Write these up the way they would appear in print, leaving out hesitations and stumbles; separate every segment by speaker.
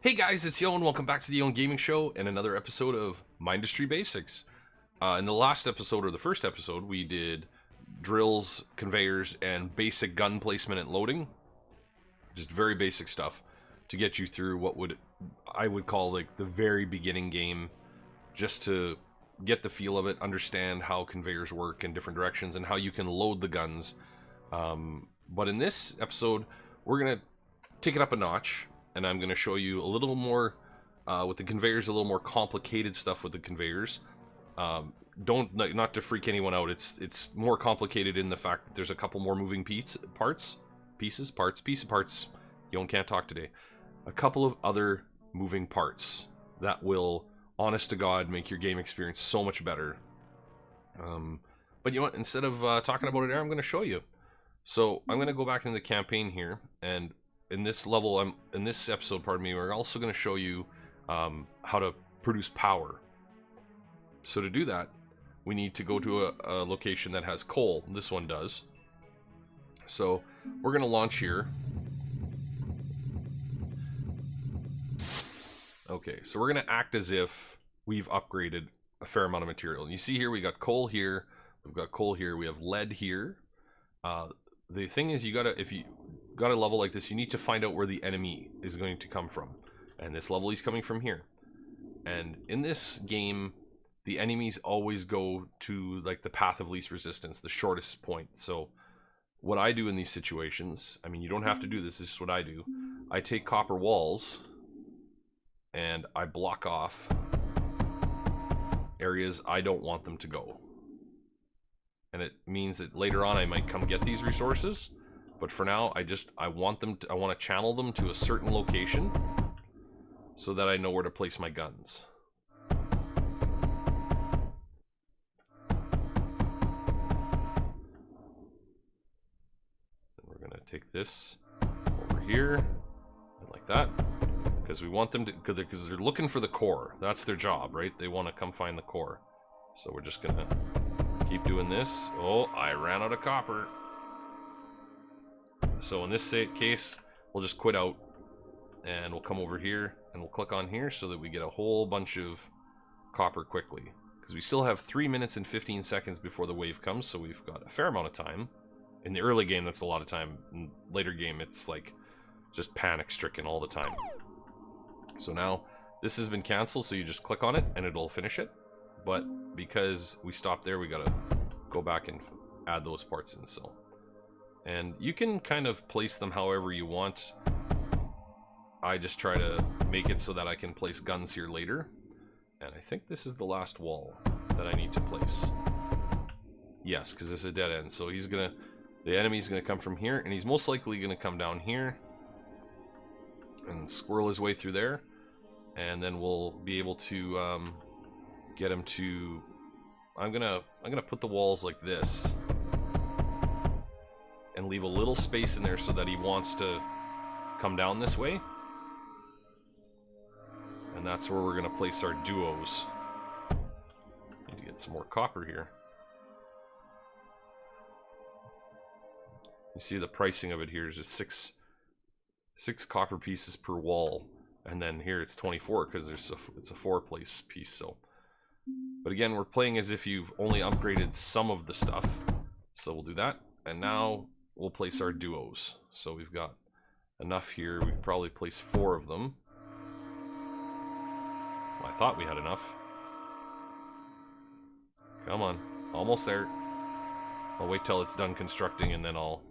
Speaker 1: Hey guys, it's Yo and welcome back to the Yo Gaming Show and another episode of Mindustry Basics. In the last episode, or the first episode, we did drills, conveyors, and basic gun placement and loading. Just very basic stuff to get you through what I would call like the very beginning game, just to get the feel of it, understand how conveyors work in different directions, and how you can load the guns. But in this episode, we're going to take it up a notch. And I'm going to show you a little more, with the conveyors, a little more complicated stuff with the conveyors. Not to freak anyone out, it's more complicated in the fact that there's a couple more moving parts. You can't talk today. A couple of other moving parts that will, honest to God, make your game experience so much better. But you know what? Instead of talking about it there, I'm going to show you. So I'm going to go back into the campaign here, and in this episode, we're also going to show you how to produce power. So to do that, we need to go to a location that has coal. This one does. So we're going to launch here. Okay, so we're going to act as if we've upgraded a fair amount of material. And you see here, we got coal here, we've got coal here, we have lead here. The thing is, if you got a level like this, you need to find out where the enemy is going to come from. And this level, he's coming from here. And in this game, the enemies always go to like the path of least resistance, the shortest point. So what I do in these situations, I mean, you don't have to do this, it's just what I do. I take copper walls and I block off areas I don't want them to go. And it means that later on I might come get these resources, but for now I want to channel them to a certain location so that I know where to place my guns. And we're gonna take this over here and like that, because we want them to, because they're looking for the core. That's their job, right? They want to come find the core. So we're just gonna keep doing this. Oh, I ran out of copper. So in this case, we'll just quit out and we'll come over here and we'll click on here so that we get a whole bunch of copper quickly. Because we still have 3 minutes and 15 seconds before the wave comes, so we've got a fair amount of time. In the early game, that's a lot of time. In later game, it's like just panic-stricken all the time. So now, this has been canceled, so you just click on it and it'll finish it. But because we stopped there, we gotta go back and add those parts in. So, and you can kind of place them however you want. I just try to make it so that I can place guns here later. And I think this is the last wall that I need to place. Yes, because this is a dead end. So the enemy's gonna come from here, and he's most likely gonna come down here and squirrel his way through there, and then we'll be able to get him to. I'm gonna put the walls like this and leave a little space in there so that he wants to come down this way, and that's where we're gonna place our duos. Need to get some more copper here. You see the pricing of it here is just six copper pieces per wall, and then here it's 24 because it's a 4-place piece. So, but again, we're playing as if you've only upgraded some of the stuff. So we'll do that, and now we'll place our duos. So we've got enough here. We can probably place 4 of them. Well, I thought we had enough. Come on, almost there. I'll wait till it's done constructing, and then I'll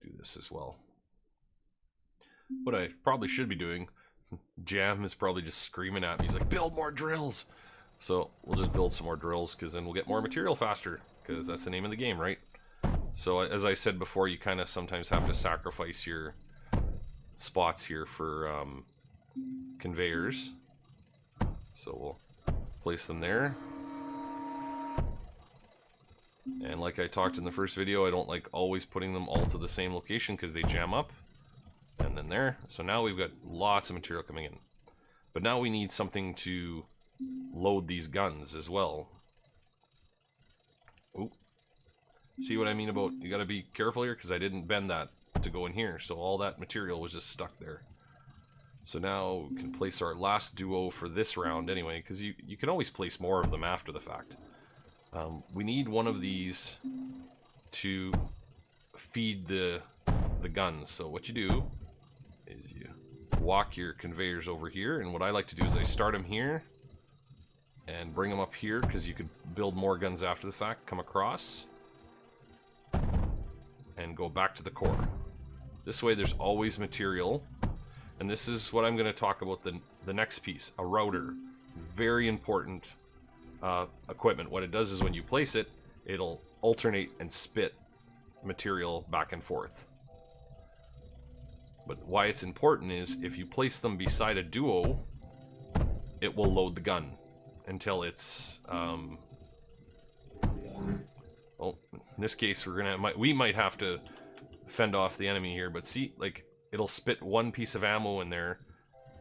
Speaker 1: do this as well. What I probably should be doing, Jam is probably just screaming at me. He's like, build more drills! So we'll just build some more drills, because then we'll get more material faster, because that's the name of the game, right? So as I said before, you kind of sometimes have to sacrifice your spots here for conveyors. So we'll place them there. And like I talked in the first video, I don't like always putting them all to the same location because they jam up. And then there. So now we've got lots of material coming in. But now we need something to load these guns as well. Ooh. See what I mean about, you gotta be careful here because I didn't bend that to go in here. So all that material was just stuck there. So now we can place our last duo for this round anyway, because you can always place more of them after the fact. We need one of these to feed the guns. So what you do is you walk your conveyors over here, and what I like to do is I start them here and bring them up here, because you could build more guns after the fact, come across, and go back to the core. This way there's always material. And this is what I'm going to talk about the next piece, a router. Very important equipment. What it does is when you place it, it'll alternate and spit material back and forth. But why it's important is if you place them beside a duo, it will load the gun until it's well, in this case we might have to fend off the enemy here, but see, like, it'll spit one piece of ammo in there,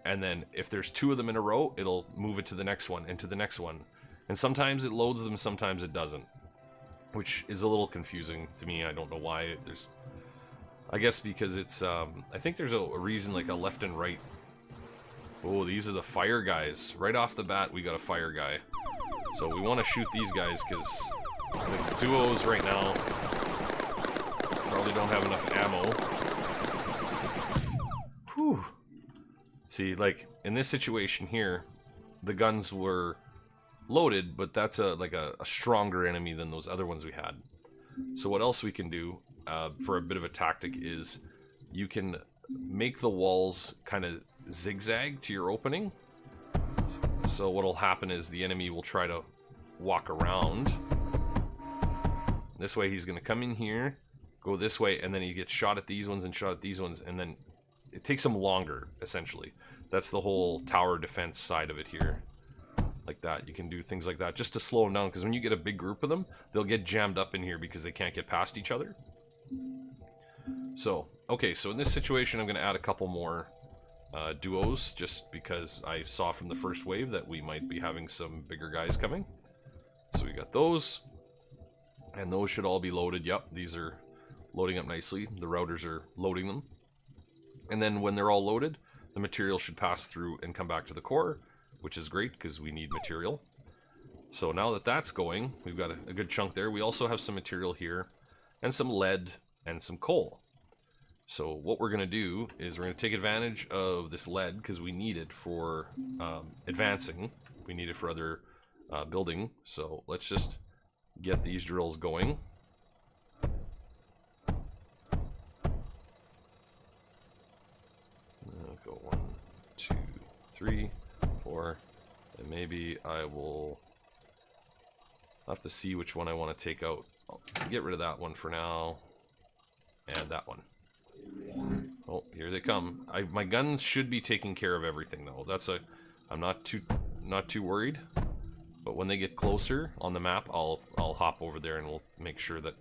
Speaker 1: and then if there's two of them in a row, it'll move it to the next one and to the next one. And sometimes it loads them, sometimes it doesn't, which is a little confusing to me. I don't know why. I guess because it's I think there's a reason, like a left and right. Oh, these are the fire guys. Right off the bat, we got a fire guy. So we want to shoot these guys, because the duos right now probably don't have enough ammo. Whew. See, like, in this situation here, the guns were loaded, but that's like a stronger enemy than those other ones we had. So what else we can do for a bit of a tactic is you can make the walls kind of zigzag to your opening. So what'll happen is the enemy will try to walk around. This way he's going to come in here, go this way, and then he gets shot at these ones and shot at these ones, and then it takes him longer, essentially. That's the whole tower defense side of it here. Like that. You can do things like that just to slow them down, because when you get a big group of them, they'll get jammed up in here because they can't get past each other. So, okay, so in this situation, I'm going to add a couple more duos, just because I saw from the first wave that we might be having some bigger guys coming. So we got those, and those should all be loaded. Yep, these are loading up nicely. The routers are loading them. And then when they're all loaded, the material should pass through and come back to the core, which is great because we need material. So now that that's going, we've got a good chunk there. We also have some material here, and some lead, and some coal. So what we're going to do is we're going to take advantage of this lead, because we need it for advancing. We need it for other building. So let's just get these drills going. Go 1, 2, 3, 4, and maybe I will have to see which one I want to take out. I'll get rid of that one for now, and that one. Oh, here they come. My guns should be taking care of everything, though. I'm not too worried. But when they get closer on the map, I'll hop over there and we'll make sure that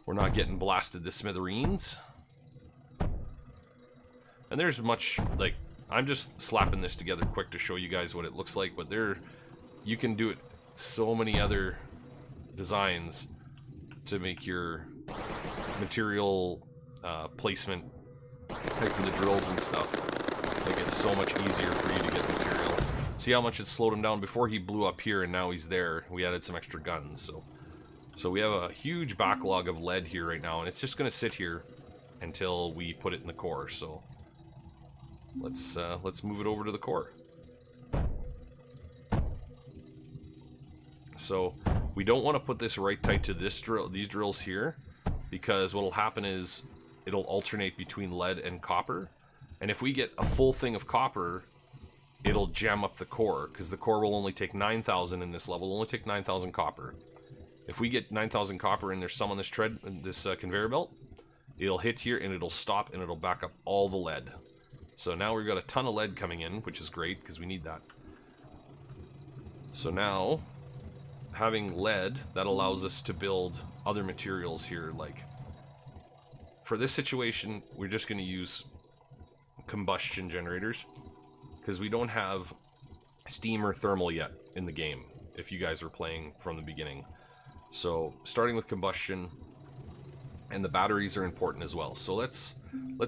Speaker 1: we're not getting blasted to smithereens. And there's much, like, I'm just slapping this together quick to show you guys what it looks like, but you can do it so many other designs to make your material placement, like for the drills and stuff, make it so much easier for you to get material. See how much it slowed him down? Before he blew up here and now he's there. We added some extra guns, so we have a huge backlog of lead here right now, and it's just going to sit here until we put it in the core. So let's move it over to the core. So we don't want to put this right tight to these drills here, because what'll happen is it'll alternate between lead and copper, and if we get a full thing of copper, it'll jam up the core, because the core will only take 9,000 in this level. It'll only take 9,000 copper. If we get 9,000 copper and there's some on this conveyor belt, it'll hit here and it'll stop and it'll back up all the lead. So now we've got a ton of lead coming in, which is great because we need that. So now, having lead, that allows us to build other materials here. Like, for this situation, we're just going to use combustion generators, because we don't have steam or thermal yet in the game, if you guys are playing from the beginning. So starting with combustion, and the batteries are important as well. So let's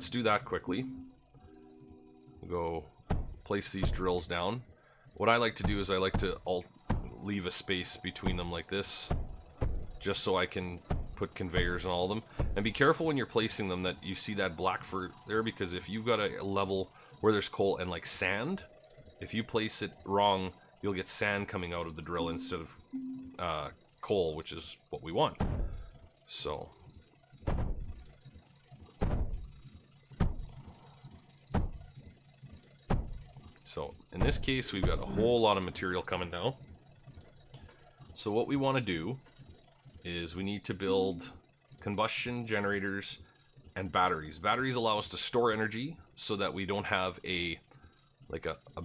Speaker 1: do that quickly. We'll go place these drills down. What I like to do is I like to leave a space between them like this, just so I can put conveyors on all of them. And be careful when you're placing them that you see that black for there, because if you've got a level where there's coal and like sand, if you place it wrong, you'll get sand coming out of the drill instead of coal, which is what we want. So in this case, we've got a whole lot of material coming now. So what we want to do is we need to build combustion generators and batteries. Batteries allow us to store energy so that we don't have a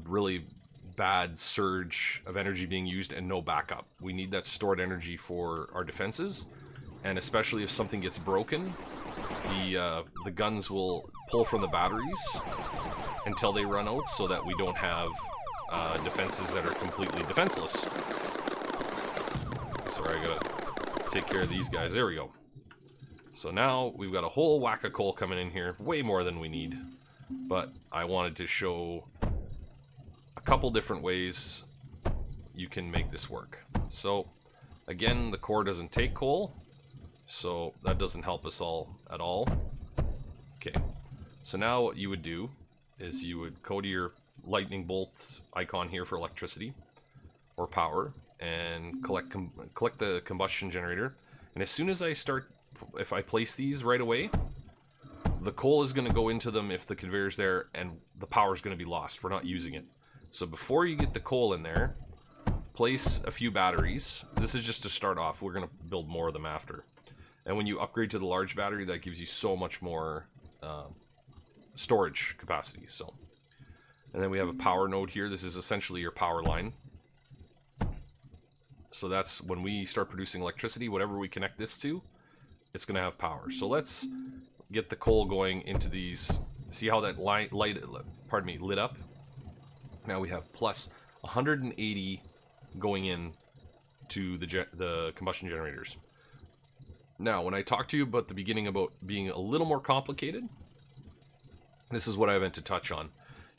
Speaker 1: really bad surge of energy being used and no backup. We need that stored energy for our defenses, and especially if something gets broken, the guns will pull from the batteries until they run out, so that we don't have defenses that are completely defenseless. Sorry, I gotta take care of these guys. There we go. So now we've got a whole whack of coal coming in here, way more than we need. But I wanted to show a couple different ways you can make this work. So again, the core doesn't take coal, so that doesn't help us all at all. Okay, so now what you would do is you would go to your lightning bolt icon here for electricity or power and collect the combustion generator. And as soon as if I place these right away, the coal is going to go into them if the conveyor's there, and the power is going to be lost. We're not using it. So before you get the coal in there, place a few batteries. This is just to start off. We're going to build more of them after. And when you upgrade to the large battery, that gives you so much more storage capacity. So, and then we have a power node here. This is essentially your power line. So that's when we start producing electricity, whatever we connect this to, it's going to have power. So let's get the coal going into these. See how that lit up? Now we have plus 180 going in to the combustion generators. Now, when I talked to you about the beginning about being a little more complicated, this is what I meant to touch on,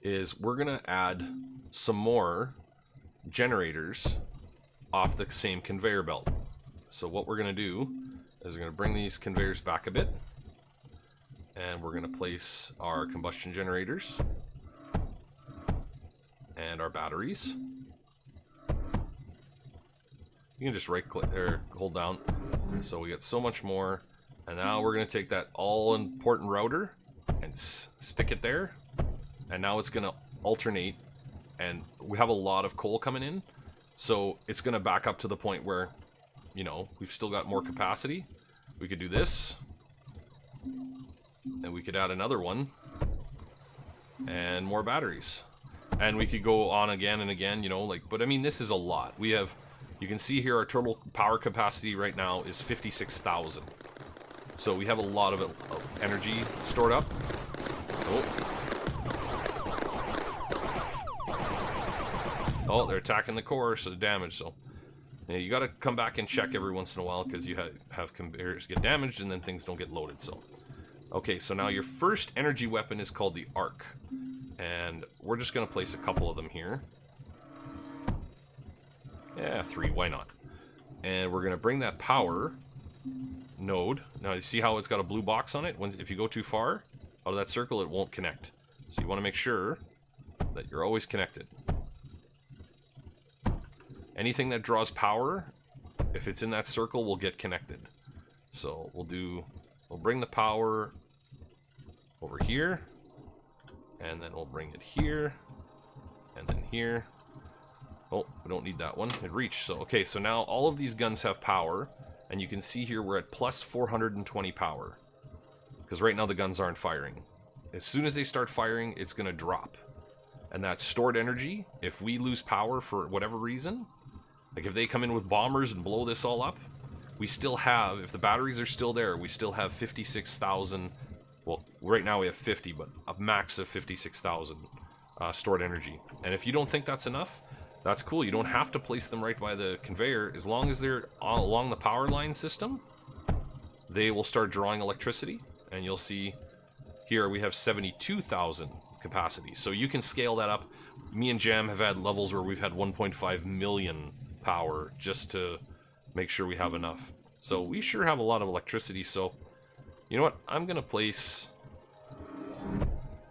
Speaker 1: is we're going to add some more generators off the same conveyor belt. So what we're going to do is we're going to bring these conveyors back a bit, and we're going to place our combustion generators and our batteries. You can just right click or hold down. So we get so much more. And now we're going to take that all important router and stick it there. And now it's going to alternate. And we have a lot of coal coming in. So it's going to back up to the point where, you know, we've still got more capacity. We could do this. And we could add another one. And more batteries. And we could go on again and again, you know, like, but I mean, this is a lot. We have, you can see here our total power capacity right now is 56,000. So we have a lot of energy stored up. Oh, they're attacking the core, so damage. So yeah, you got to come back and check every once in a while, because you have conveyors get damaged and then things don't get loaded. So okay, so now your first energy weapon is called the arc, and we're just going to place a couple of them here. Yeah, 3, why not? And we're going to bring that power node. Now you see how it's got a blue box on it? If you go too far out of that circle, it won't connect. So you want to make sure that you're always connected. Anything that draws power, if it's in that circle, will get connected. So we'll bring the power over here, and then we'll bring it here, and then here. Oh, we don't need that one. It reached. So, okay, so now all of these guns have power, and you can see here we're at plus 420 power, because right now the guns aren't firing. As soon as they start firing, it's going to drop. And that stored energy, if we lose power for whatever reason, like if they come in with bombers and blow this all up, we still have, if the batteries are still there, we still have 56,000, well, right now we have 50, but a max of 56,000 stored energy. And if you don't think that's enough, that's cool. You don't have to place them right by the conveyor. As long as they're along the power line system, they will start drawing electricity. And you'll see here we have 72,000 capacity. So you can scale that up me and Jam have had levels where we've had 1.5 million power just to make sure we have enough. So we sure have a lot of electricity, so you know what? I'm going to place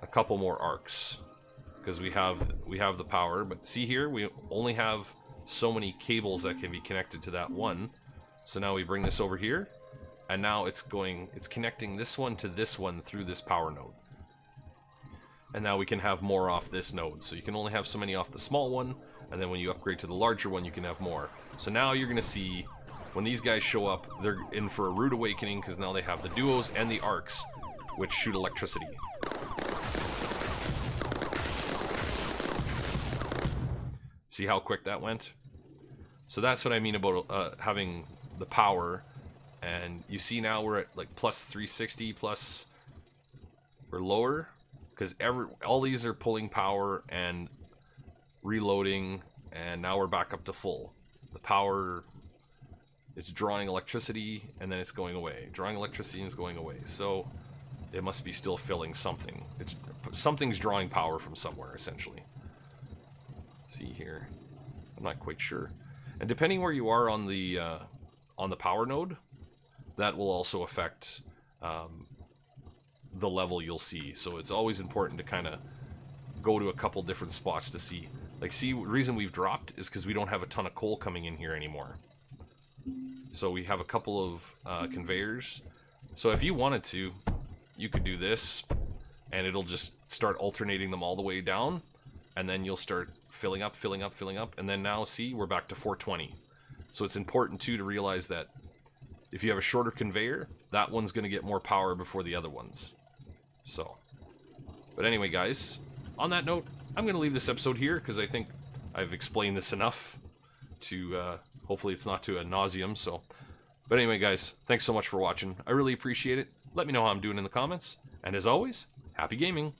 Speaker 1: a couple more arcs because we have the power, but see here, we only have so many cables that can be connected to that one. So now we bring this over here, and now it's connecting this one to this one through this power node. And now we can have more off this node. So you can only have so many off the small one, and then when you upgrade to the larger one, you can have more. So now you're going to see, when these guys show up, they're in for a rude awakening, because now they have the duos and the arcs, which shoot electricity. See how quick that went? So that's what I mean about having the power. And you see now we're at like plus 360 plus, or lower, because all these are pulling power and reloading, and now we're back up to full. The power, it's drawing electricity and then it's going away. Drawing electricity and it's going away. So it must be still filling something. Something's drawing power from somewhere, essentially. See here, I'm not quite sure. And depending where you are on the power node, that will also affect the level you'll see. So it's always important to kind of go to a couple different spots to see. Like, see, the reason we've dropped is because we don't have a ton of coal coming in here anymore. So we have a couple of conveyors. So if you wanted to, you could do this, and it'll just start alternating them all the way down, and then you'll start filling up, filling up, filling up, and then now, see, we're back to 420. So it's important, too, to realize that if you have a shorter conveyor, that one's going to get more power before the other ones. So, but anyway, guys, on that note, I'm going to leave this episode here, because I think I've explained this enough to, hopefully it's not to ad nauseum, so. But anyway, guys, thanks so much for watching. I really appreciate it. Let me know how I'm doing in the comments, and as always, happy gaming!